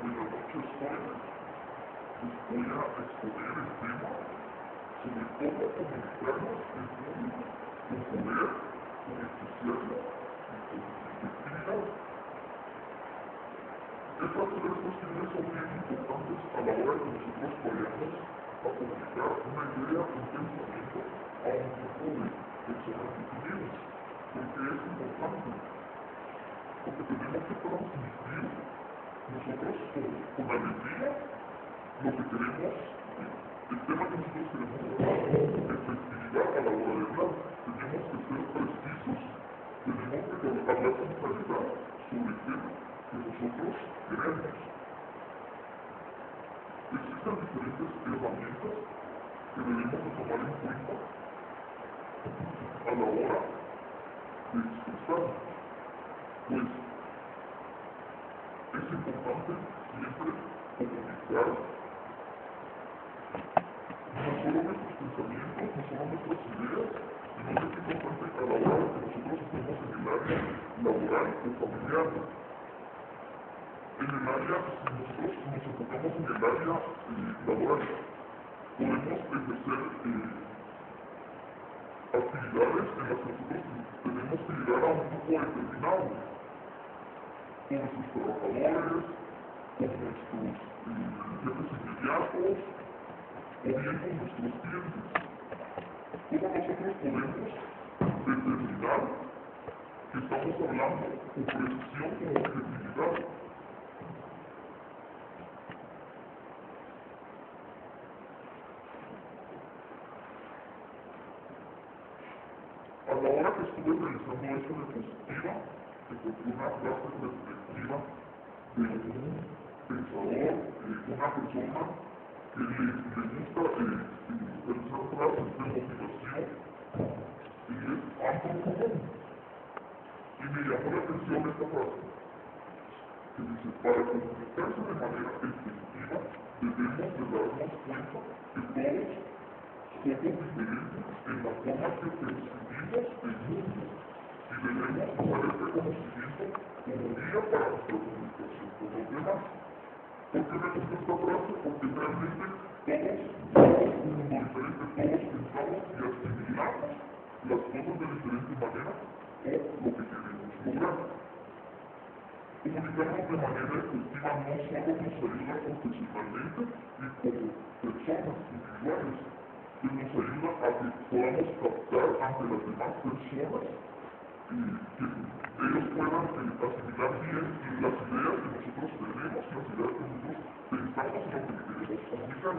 Buenas noches, jóvenes. Les voy a exponer el tema sobre cómo comunicarnos en público con poder, con entusiasmo y con efectividad. Estas tres cuestiones son bien importantes a la hora que nosotros vayamos a comunicar una idea, un pensamiento a un grupo de personas definidas, porque es importante, porque tenemos que transmitir nosotros con alegría lo que queremos, el tema que nosotros queremos hablar, efectividad a la hora de hablar. Tenemos que ser precisos, tenemos que hablar con claridad sobre el tema que nosotros queremos. Existen diferentes herramientas que debemos de tomar en cuenta a la hora de expresarnos, pues es importante siempre comunicar no solo nuestros pensamientos, no solo nuestras ideas, sino que es importante a la hora de que nosotros estemos en el área laboral o familiar. En el área, si nosotros nos enfocamos en el área laboral, podemos ejercer actividades en las que nosotros tenemos que llegar a un grupo determinado, con nuestros trabajadores, con nuestros jefes inmediatos, o bien con nuestros clientes. ¿Cómo nosotros podemos determinar que estamos hablando con precisión, con objetividad? A la hora que estuve realizando esta diapositiva, encontré una frase reflexiva de un pensador, una persona que le gusta realizar frases de motivación, y es Anton Común. Y me llamó la atención esta frase, que dice, para comunicarse de manera efectiva, debemos de darnos cuenta que todos somos diferentes en la forma que percibimos el mundo, y debemos usar este conocimiento como guía para nuestra comunicación con los demás. ¿Por qué me gusta esta frase? Porque realmente todos somos un mundo diferente, todos pensamos y asimilamos las cosas de diferente manera o lo que queremos lograr. Comunicarnos de manera efectiva no solo nos ayuda profesionalmente y como personas individuales, que nos ayuda a que podamos captar ante las demás personas que ellos puedan asimilar bien las ideas que nosotros tenemos, las ideas que nosotros pensamos en lo que queremos comunicar.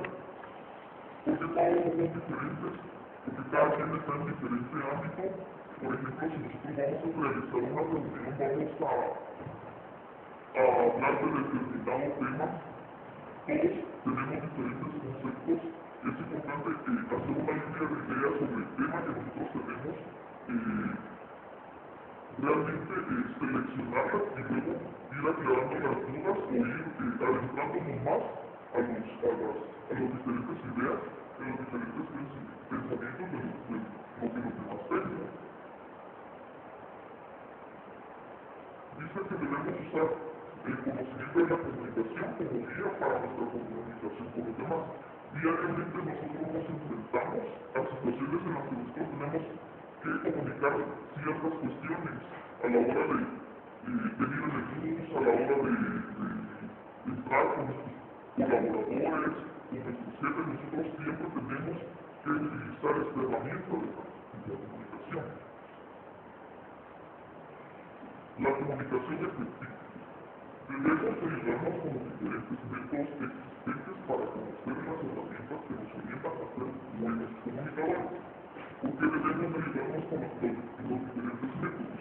Porque todos somos diferentes, porque cada quien está en diferente ámbito. Por ejemplo, si nosotros vamos a realizar una reunión, vamos a hablar de determinado tema, todos tenemos diferentes conceptos. Es importante hacer una lluvia de ideas sobre el tema que nosotros tenemos, realmente seleccionarlas y luego ir aclarando las dudas o ir adentrándonos más a las diferentes ideas, a los diferentes pensamientos de lo que los demás piensan. Dice que debemos usar el conocimiento de la comunicación como guía para nuestra comunicación con los demás. Diariamente nosotros nos enfrentamos a situaciones en las que nosotros tenemos que comunicar ciertas cuestiones a la hora de venir en el bus, a la hora de entrar con nuestros colaboradores, con nuestros jefes. Nosotros siempre tenemos que utilizar esta herramienta de la comunicación. La comunicación efectiva. Debemos ayudarnos con los diferentes métodos existentes para conocer las herramientas que nos orientan a ser buenos comunicadores. ¿Por qué debemos ayudarnos con los diferentes métodos?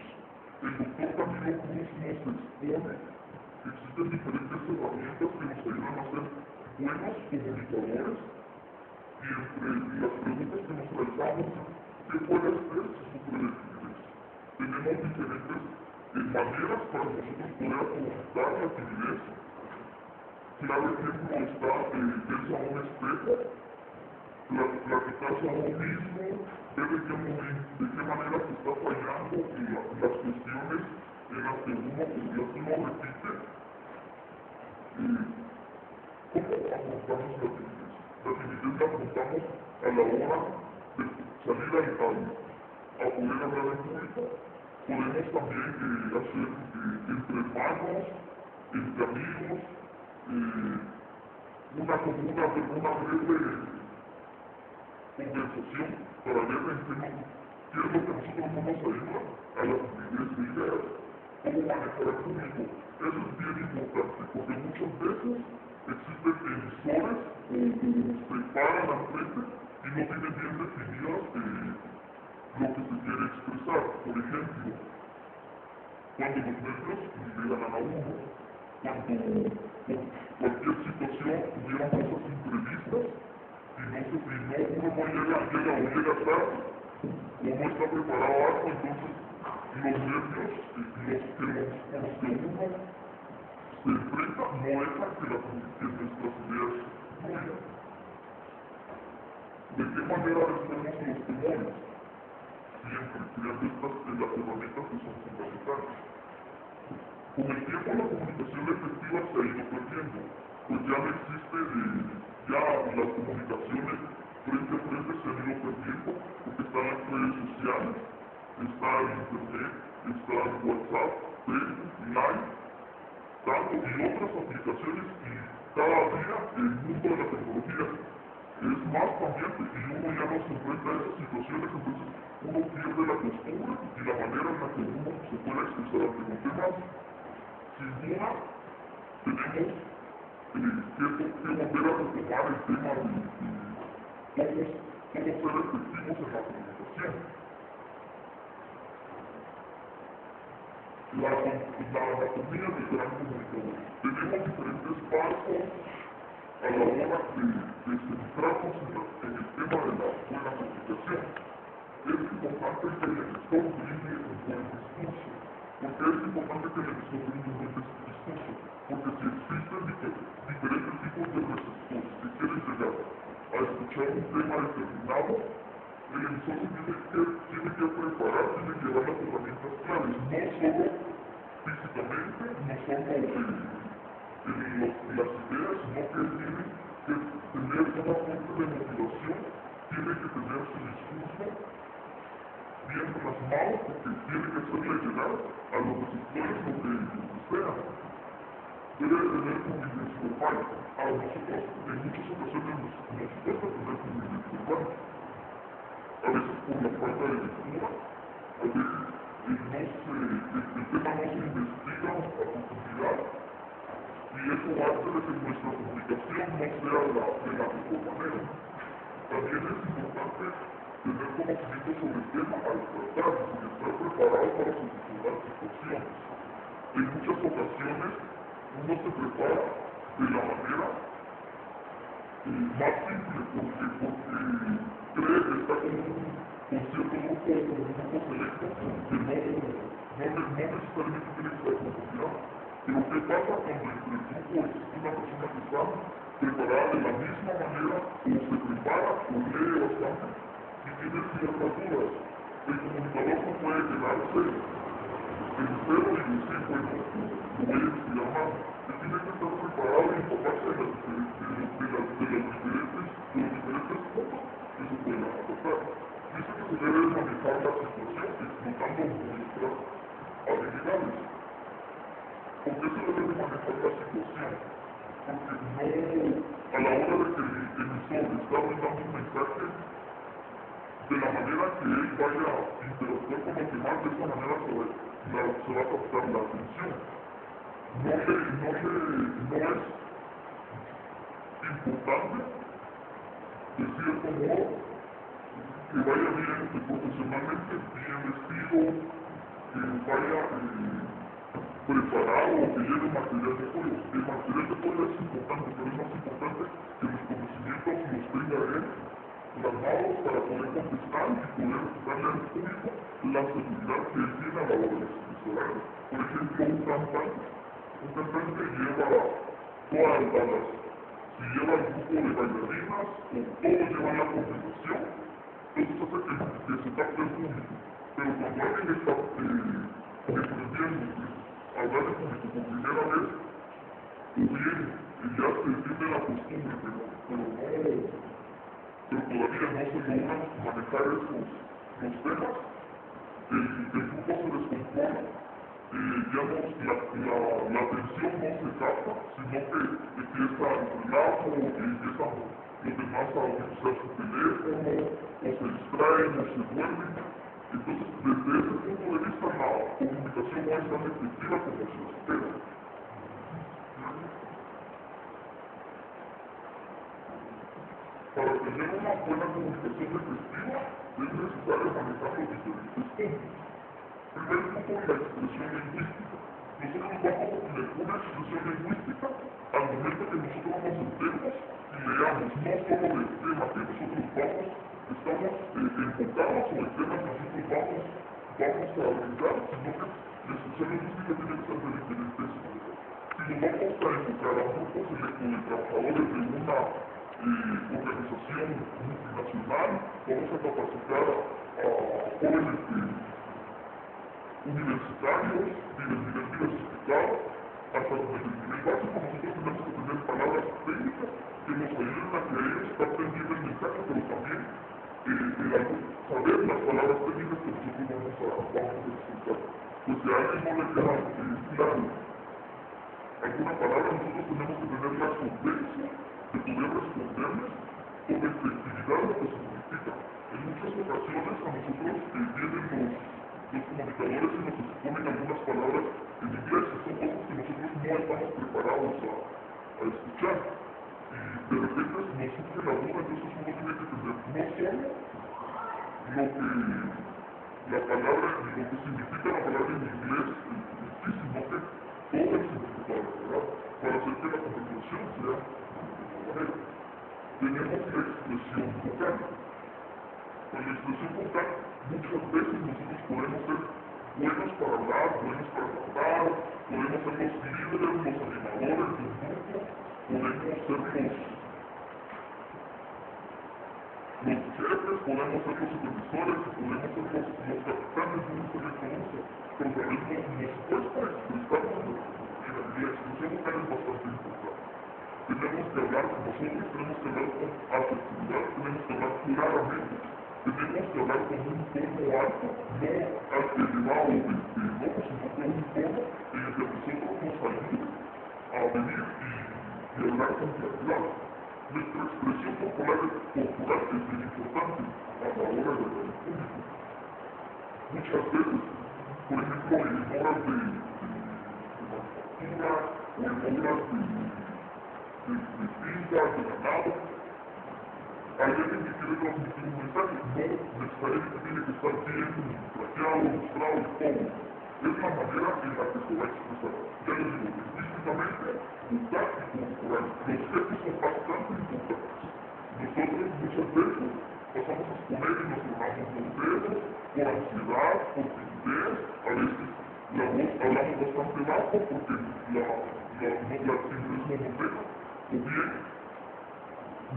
El doctor Camilo Cruz nos expone que existen diferentes herramientas que nos ayudan a ser buenos comunicadores, y entre las preguntas que nos realizamos es ¿qué puede hacer si sufre de timidez? Tenemos diferentes maneras para nosotros poder afrontar la timidez. Claro ejemplo está verse a un espejo, platicarse a uno mismo, ver de qué manera se está fallando las cuestiones en las que uno repite, ¿Cómo afrontamos la timidez? La timidez la afrontamos a la hora de salir a poder hablar en público. Podemos también hacer entre hermanos, entre amigos, una breve conversación para ver en qué es lo que a nosotros no nos ayuda a la timidez de ideas, cómo manejar el público. Eso es bien importante, porque muchas veces existen emisores o se paran al frente y no tienen bien definidas lo que se quiere expresar. Por ejemplo, cuando los nervios le ganan a uno, cuando por cualquier situación tuvieron cosas imprevistas y uno no llega tarde o no está preparado a algo, entonces los nervios con los que uno se enfrenta no dejan que nuestras ideas fluyan. ¿De qué manera vencemos los temores? Siempre creando las herramientas que son fundamentales. Con el tiempo la comunicación efectiva se ha ido perdiendo, pues ya no existe, ya las comunicaciones frente a frente se han ido perdiendo, porque están las redes sociales, está el internet, está el WhatsApp, Facebook, Line, tanto y otras aplicaciones, y cada día el mundo de la tecnología es más cambiante y uno ya no se enfrenta a esas situaciones, entonces uno pierde la costumbre y la manera en la que uno se puede expresar ante los demás. Sin duda, tenemos que volver a retomar el tema de cómo ser efectivos en la comunicación. La anatomía del gran comunicador. Tenemos diferentes pasos a la hora de centrarnos en el tema de la buena comunicación. Es importante que el emisor brinde un buen discurso. ¿Por qué es importante que el emisor brinde un buen discurso? Porque si existen diferentes tipos de receptores que quieren llegar a escuchar un tema determinado, el emisor tiene que preparar, tiene que llevar las herramientas claves, no solo físicamente, no solo las ideas, sino que tiene que tener una fuente de motivación, tiene que tener su discurso bien plasmado, porque tiene que hacerle llegar a los receptores lo que desean. Debe tener fluidez verbal. A nosotros en muchas ocasiones nos cuesta tener fluidez verbal. A veces por la falta de lectura, a veces el tema no se investiga a profundidad y eso hace de que nuestra comunicación no sea de la mejor manera. También es importante tener conocimiento sobre el tema al tratar y estar preparado para solucionar situaciones. En muchas ocasiones uno se prepara de la manera más simple porque cree que está con cierto grupo selecto que no necesariamente tiene que estar profundidad. Pero ¿qué pasa cuando entre el grupo existe una persona que está preparada de la misma manera o se prepara o lee bastante y tiene ciertas dudas? El comunicador no puede quedarse en cero y decir, bueno, lo voy a investigar más. Él tiene que estar preparado y enfocarse de los diferentes puntos que se pueden aportar. Dice que se debe manejar la situación explotando nuestras habilidades. ¿Por qué se debe manejar la situación? Porque no, a la hora de que el emisor está brindando un mensaje, de la manera que él vaya a interactuar con los demás, de esa manera se va a captar la atención. No es importante, de cierto modo, que vaya bien profesionalmente, bien vestido, que vaya preparado o que lleve material de apoyo. El material de apoyo es importante, pero es más importante que los conocimientos los tenga él plasmados para poder contestar y poder darle al público la seguridad que él tiene a la hora de expresar. Por ejemplo, un cantante lleva todas las, si lleva el grupo de bailarinas o todos llevan la conversación, entonces hace que se capte el público. Pero cuando alguien está aprendiendo a hablar en público por primera vez, o bien ya se tiene la costumbre, pero todavía no se logran manejar los temas, el grupo se descontrola, ya no, la atención no se capta, sino que empieza el relajo, empiezan los demás a utilizar su teléfono, o se distraen, o se duermen. Entonces, desde ese punto de vista, la comunicación no es tan efectiva como se espera. Para tener una buena comunicación efectiva, es necesario manejar los diferentes puntos. Primer punto, la expresión lingüística. Nosotros vamos a tener una expresión lingüística al momento que nosotros nos sentemos y leamos no solo del tema que nosotros estamos enfocados o el tema que nosotros vamos a brindar, sino que la expresión lingüística tiene que ser de diferentes maneras. Si nos vamos a enfocar a grupos de trabajadores de una organización multinacional, vamos a capacitar a jóvenes universitarios, diversificados, hasta el nivel básico. Nosotros tenemos que tener palabras técnicas que nos ayuden a que ellos capten bien el mensaje, pero también saber las palabras técnicas que nosotros vamos a explicar. Pues si a alguien no le queda claro alguna palabra, nosotros tenemos que tener la solvencia de poder responderles con efectividad lo que significa. En muchas ocasiones a nosotros vienen los comunicadores y nos exponen algunas palabras en inglés, y son cosas que nosotros no estamos preparados a escuchar. Y de repente nos surge la duda, entonces uno tiene que tener no solo la palabra, lo que significa la palabra en inglés, sí, sino que todo el significado, ¿verdad? Para hacer que la conversación sea de esta manera. Tenemos la expresión vocal. Con la expresión vocal, muchas veces nosotros podemos ser buenos para hablar, buenos para cantar, podemos ser los líderes, los animadores de un grupo, podemos ser los jefes, podemos ser los supervisores, podemos ser los capitanes, no se reconoce, pero también nos cuesta expresarnos y la expresión vocal es bastante importante. Tenemos que hablar con nosotros, tenemos que hablar con afectividad, tenemos que hablar claramente, tenemos que hablar con un tono alto, no elevado o no, sino con un tono en el que nosotros nos ayude a venir y hablar con claridad. Nuestra expresión corporal es bien importante a la hora de hablar en público. Muchas veces, por ejemplo, en horas de manufactura o en horas de finca, de ganado, hay alguien que quiere transmitir un mensaje, no necesariamente tiene que estar bien trajeado, mostrado y todo. Es la manera en la que se va a expresar. Ya les digo, lingüísticamente, vocal y corporal. Los gestos son bastante importantes. Nosotros muchas veces pasamos a exponer y nos tronamos los dedos por ansiedad, por timidez, a veces la voz hablamos bastante bajo porque la timidez no nos deja, o bien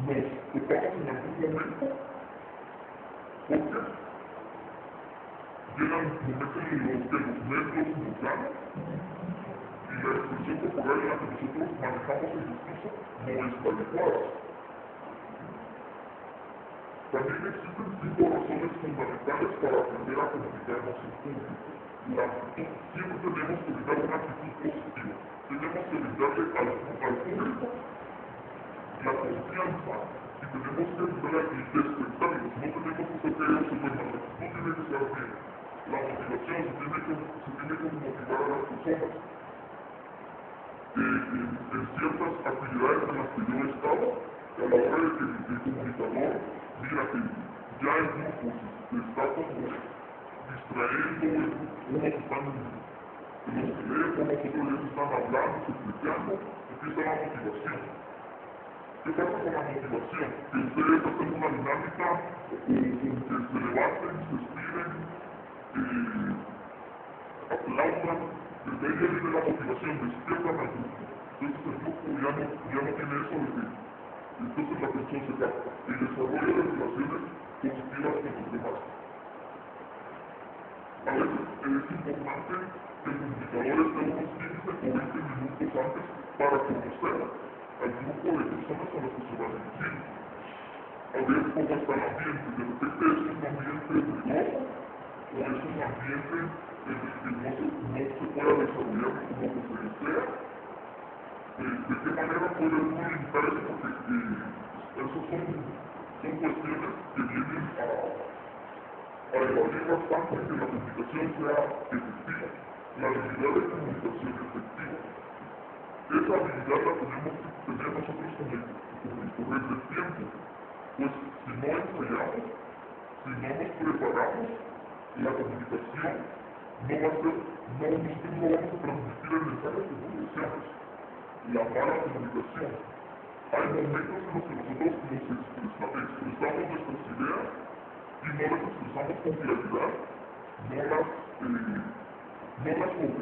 nos topamos en algún momento porque llegan momentos en los que los nervios nos ganan y la expresión corporal en la que nosotros manejamos el discurso no está adecuada. También existen 5 razones fundamentales para aprender a comunicarnos en público. La actitud. Siempre tenemos que brindar una actitud positiva. Tenemos que brindarle al público la confianza y tenemos que entrar y despertarlos. No tenemos que hacer que ellos se duerman. No tiene que ser bien. La motivación se tiene que motivar a las personas. En ciertas actividades en las que yo he estado, a la hora de que el comunicador mira que ya el grupo se está como distrayendo, unos están en los teléfonos, otros ya se están hablando, explicando, empieza la motivación. ¿Qué pasa con la motivación? Que ustedes hacen una dinámica, que se levanten, se estiren, aplaudan, desde ahí viene la motivación, despiertan al grupo. Entonces el grupo ya no tiene eso de que entonces la atención se capta. El desarrollo de relaciones positivas con los demás. A veces es importante que el comunicador esté unos 15 o 20 minutos antes para conocer al grupo de personas a las que se va a dirigir, a ver cómo está el ambiente. De repente es un ambiente ruidoso o es un ambiente en el que no se pueda desarrollar como que se desea. ¿De qué manera puede uno limitar eso? Porque esas son cuestiones que vienen a evaluar bastante que la comunicación sea efectiva. La habilidad de comunicación efectiva. Esa habilidad la tenemos que tener nosotros con el correr del tiempo. Pues si no ensayamos, si no nos preparamos, la comunicación no va a ser, nosotros no vamos a transmitir el mensaje como deseamos. La mala comunicación. Hay momentos en los que nosotros expresamos nuestras ideas y no las expresamos con claridad, no las ordenamos o enviamos un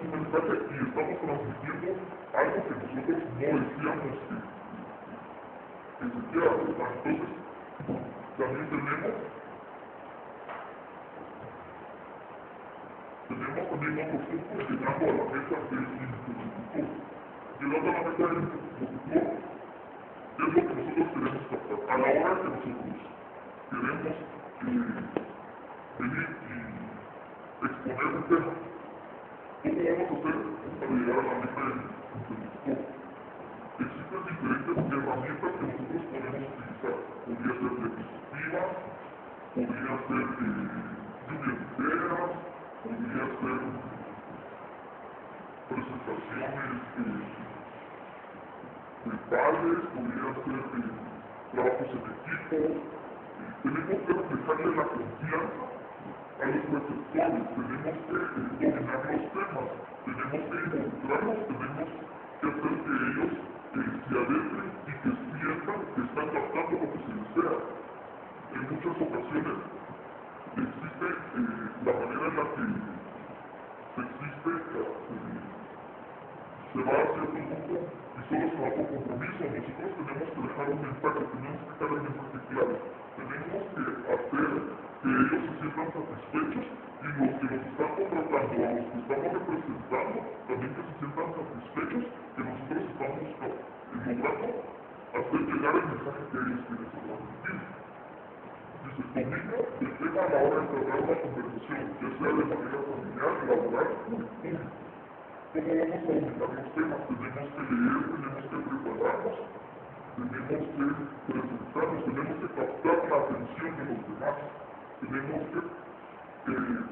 mensaje y estamos transmitiendo algo que nosotros no decíamos que se quiera, ¿verdad? Entonces, también tenemos también otros puntos llegando a la meta del interlocutor. Llegando a la meta del interlocutor es lo que nosotros queremos captar. A la hora que nosotros queremos venir y exponer un tema, ¿cómo vamos a hacer para llegar a la meta del interlocutor? Existen diferentes herramientas que nosotros podemos utilizar. Podría ser diapositivas, podría ser lluvia de ideas, podría ser presentaciones grupales, podría ser trabajos en equipo. Tenemos que reflejarle la confianza a los receptores, tenemos que dominar los temas, tenemos que involucrarlos, tenemos que hacer que ellos se adentren y que sientan que están captando lo que se desea. En muchas ocasiones existe la manera en la que se va a cierto grupo y solo se va por compromiso. Nosotros tenemos que dejar un mensaje, tenemos que dejar el mensaje claro, tenemos que hacer que ellos se sientan satisfechos y los que nos están contratando, a los que estamos representando, también que se sientan satisfechos que nosotros estamos logrando hacer llegar el mensaje que ellos quieren transmitir. Dice, domina el tema a la hora de entablar una conversación, ya sea de manera familiar, laboral o en público. ¿Cómo vamos a dominar los temas? Tenemos que leer, tenemos que prepararnos, tenemos que presentarnos, tenemos que captar la atención de los demás, tenemos que dedicar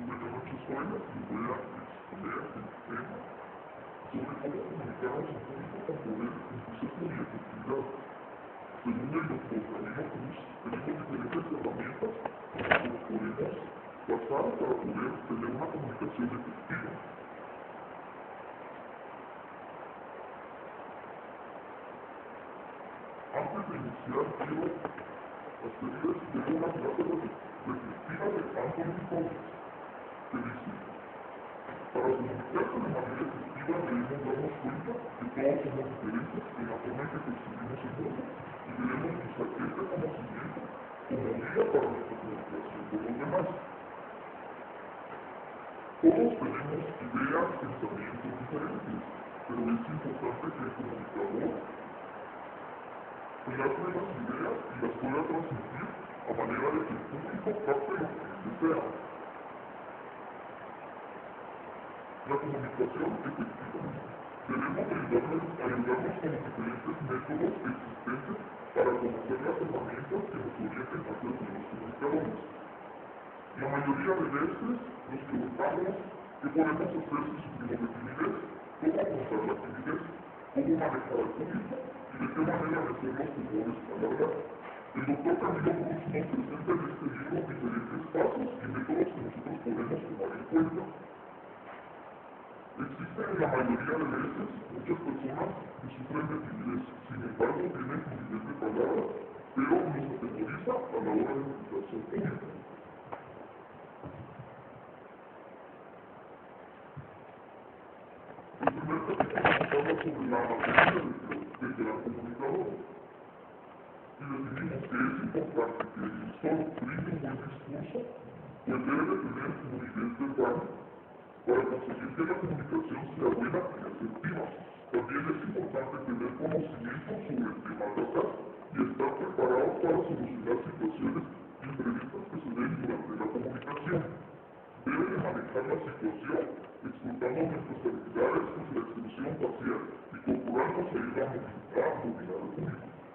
muchas horas y voy a exponer el tema sobre cómo comunicarnos en público con poder, entusiasmo y efectividad. Según el doctor Camilo Cruz, tenemos diferentes herramientas que podemos pasar para poder tener una comunicación efectiva. Antes de iniciar, quiero hacerles una frase reflexiva de Anthony Robbins, que dice: para comunicarse de manera efectiva debemos darnos cuenta que todos somos diferentes en la forma en que percibimos el mundo y debemos usar este conocimiento como guía para nuestra comunicación con los demás. Todos tenemos ideas, pensamientos diferentes, pero es importante que el comunicador plasme las ideas y las pueda transmitir a manera de que el público capte lo que desea. La comunicación efectiva. Debemos ayudarnos con los diferentes métodos existentes para conocer las herramientas que nos orienten a ser buenos comunicadores. La mayoría de veces nos preguntamos qué podemos hacer si sufrimos de timidez, cómo afrontar la timidez, cómo manejar al público y de qué manera vencer los temores al hablar. El doctor Camilo Cruz nos presenta en este libro diferentes pasos y métodos que nosotros podemos tomar en cuenta. Existen la mayoría de veces muchas personas que sufren de timidez, sin embargo tienen fluidez de palabras, pero nos atemoriza a la hora de expresarse en público. El primer capítulo habla sobre la anatomía del gran comunicador y definimos que es importante que el solo brinde un buen discurso, pues debe de tener fluidez verbal, para conseguir que la comunicación sea buena y efectiva. También es importante tener conocimiento sobre el tema a tratar y estar preparados para solucionar situaciones imprevistas que se den durante la comunicación. Debe de manejar la situación explotando nuestras habilidades, pues la expresión facial y corporal nos ayuda a dominar el público.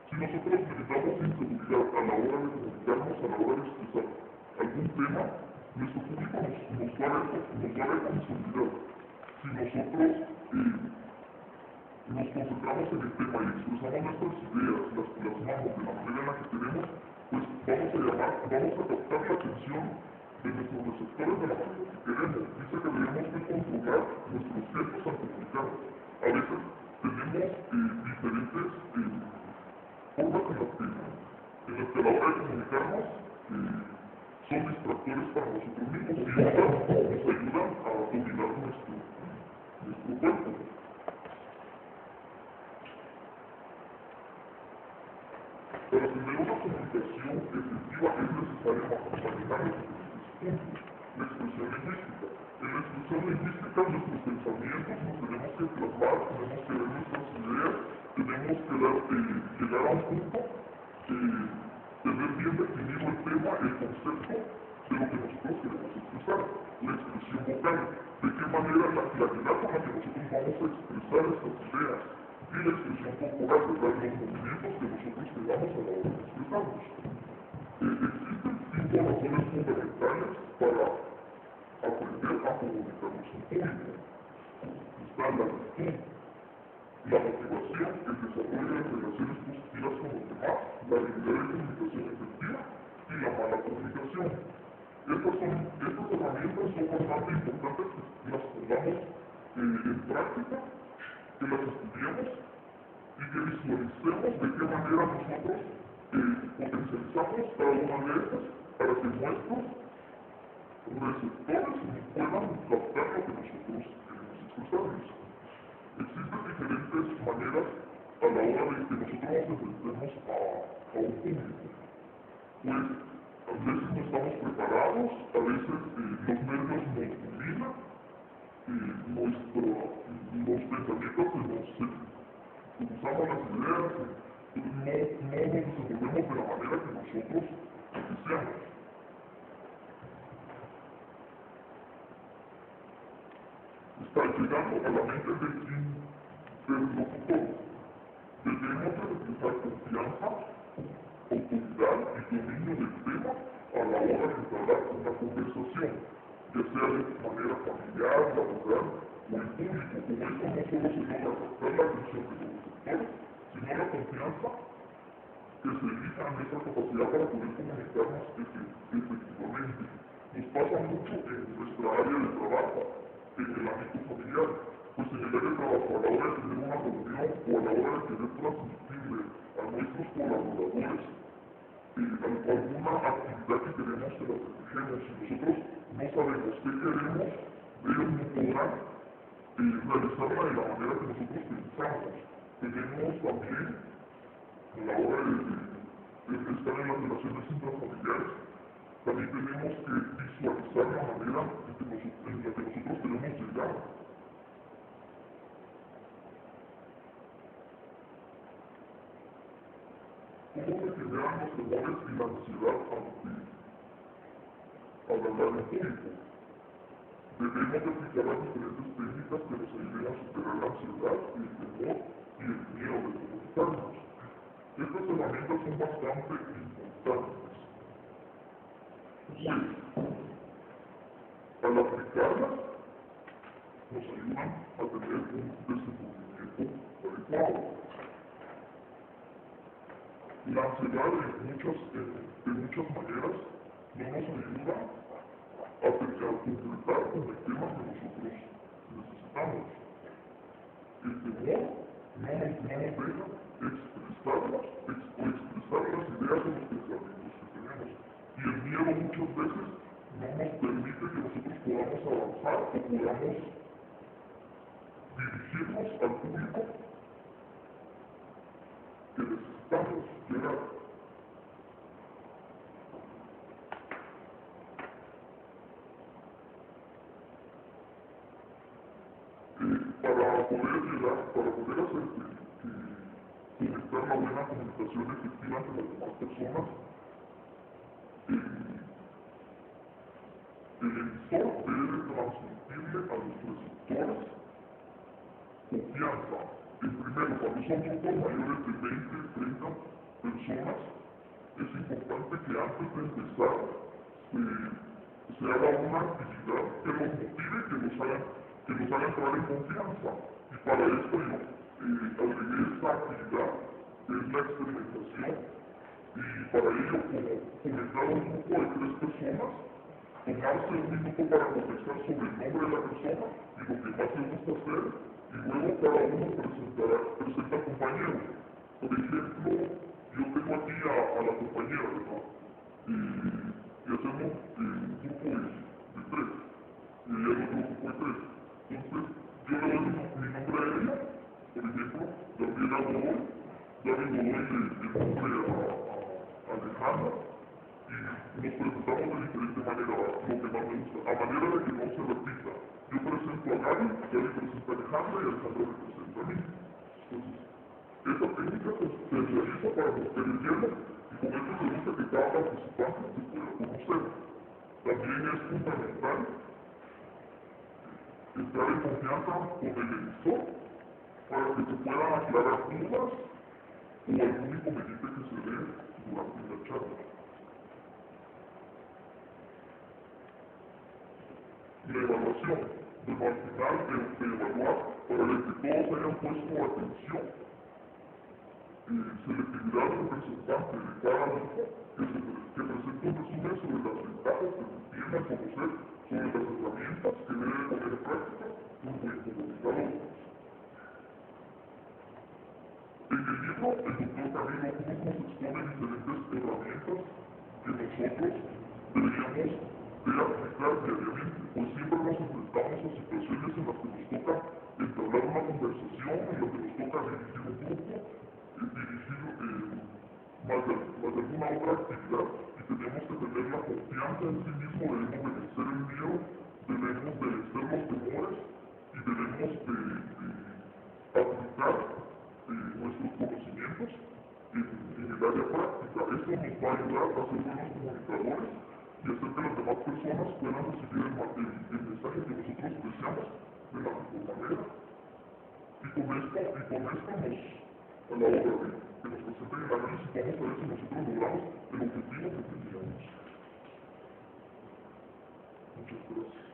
Si nosotros necesitamos inseguridad a la hora de comunicarnos, a la hora de expresar algún tema, nuestro público nos va a ver con inseguridad. Si nosotros nos concentramos en el tema y expresamos nuestras ideas, las plasmamos de la manera en la que queremos, pues vamos a captar la atención de nuestros receptores de la manera que queremos. Dice que debemos de controlar nuestros gestos al comunicarnos. A veces tenemos diferentes formas en las que a la hora de comunicarnos son distractores para nosotros mismos y otras nos ayudan a dominar nuestro cuerpo. Para tener una comunicación efectiva es necesario manejar los diferentes puntos. La expresión lingüística. En la expresión lingüística nuestros pensamientos nos tenemos que plasmar, tenemos que ver nuestras ideas, tenemos que llegar a un punto, tener bien definido el tema, el concepto de lo que nosotros queremos expresar. La expresión vocal. De qué manera la claridad con la que nosotros vamos a expresar estas ideas. Y la expresión corporal, ¿verdad? Los movimientos que nosotros tengamos a la hora de expresarnos. Existen 5 razones fundamentales para aprender a comunicarnos en público. Está la actitud, la motivación, el desarrollo de relaciones positivas con los demás, la habilidad de comunicación efectiva y la mala comunicación. Estas herramientas son bastante importantes que las pongamos en práctica, que las estudiemos y que visualicemos de qué manera nosotros potencializamos cada una de estas para que nuestros receptores puedan captar lo que nosotros queremos expresarnos. Existen diferentes maneras a la hora de que nosotros nos enfrentemos a un público. Pues a veces no estamos preparados, a veces los nervios nos dominan, los pensamientos usamos las ideas, no nos desenvolvemos de la manera que nosotros deseamos. Está llegando a la mente del interlocutor. Debemos de reflejar confianza, autoridad y dominio del tema a la hora de entablar una conversación, ya sea de manera familiar, laboral o en público. Con esto no solo se logra captar la atención de los receptores, sino la confianza que se elija en nuestra capacidad para poder comunicarnos efectivamente. Nos pasa mucho en nuestra área de trabajo, en el ámbito familiar, pues en el área de trabajo, a la hora de tener una reunión o a la hora de querer transmitirle a nuestros colaboradores alguna actividad que queremos que la reflejemos. Si nosotros no sabemos qué queremos, ellos no podrán realizarla de la manera que nosotros pensamos. Tenemos también, a la hora de estar en las relaciones intrafamiliares, también tenemos que visualizar la manera en la que nosotros queremos llegar. ¿Cómo se generan los temores y la ansiedad al hablar en público? Debemos de aplicar las diferentes técnicas que nos ayuden a superar la ansiedad, el temor y el miedo de comunicarnos. Estas herramientas son bastante importantes. Pues, al aplicarlas, nos ayudan a tener un desenvolvimiento adecuado. La ansiedad de muchas maneras no nos ayuda a concretar con el tema que nosotros necesitamos. El temor no nos deja expresar las ideas o los pensamientos que tenemos. Y el miedo muchas veces no nos permite que nosotros podamos avanzar o podamos dirigirnos al público que necesitamos llegar. para poder llegar, para poder hacer que fomentar la buena comunicación efectiva entre las demás personas, el emisor debe transmitirle a los receptores confianza. Primero, cuando son grupos mayores de 20, 30 personas, es importante que antes de empezar se haga una actividad que los motive, que los haga entrar en confianza. Y para esto yo agregué esta actividad, que es la experimentación, y para ello, como fomentar un grupo de 3 personas, tomarse un minuto para conversar sobre el nombre de la persona y lo que más le gusta hacer, y luego cada uno presenta compañeros. Por ejemplo, yo tengo aquí a la compañera, ¿verdad? Y hacemos un grupo de 3, y ella es otro grupo de 3. Entonces, yo le doy mi nombre a ella, por ejemplo, Gabriela Godoy, Gaby Godoy le nombre a Alejandra, y nos presentamos de diferente manera lo que más me gusta, a manera de que no se repita. Yo presento a Gaby presenta a Alejandra y Alejandra me presenta a mí. Entonces, esta técnica se realiza para romper el hielo y con esto se busca que cada participante se pueda conocer. También es fundamental entrar en confianza con el emisor para que se puedan aclarar dudas o algún inconveniente que se dé durante la charla. La evaluación. Bueno, al final de evaluar, para que todos hayan puesto atención, se le pedirá al representante de cada grupo que presente un resumen sobre las ventajas que se tiene al conocer sobre las herramientas que debe poner en práctica un buen comunicador. En el libro, el doctor Camilo Cruz nos expone diferentes herramientas que nosotros deberíamos de aplicar diariamente, pues siempre nos enfrentamos a situaciones en las que nos toca entablar una conversación, en las que nos toca dirigir un grupo, dirigir más de alguna otra actividad, y tenemos que tener la confianza en sí mismo, debemos de vencer el miedo, debemos de vencer los temores y debemos de aplicar nuestros conocimientos en el área práctica. Esto nos va a ayudar a ser buenos comunicadores y hacer que las demás personas puedan recibir el mensaje que nosotros deseamos de la mejor manera. Y con esto a la hora de que nos presenten el análisis, vamos a ver si nosotros logramos el objetivo que teníamos. Muchas gracias.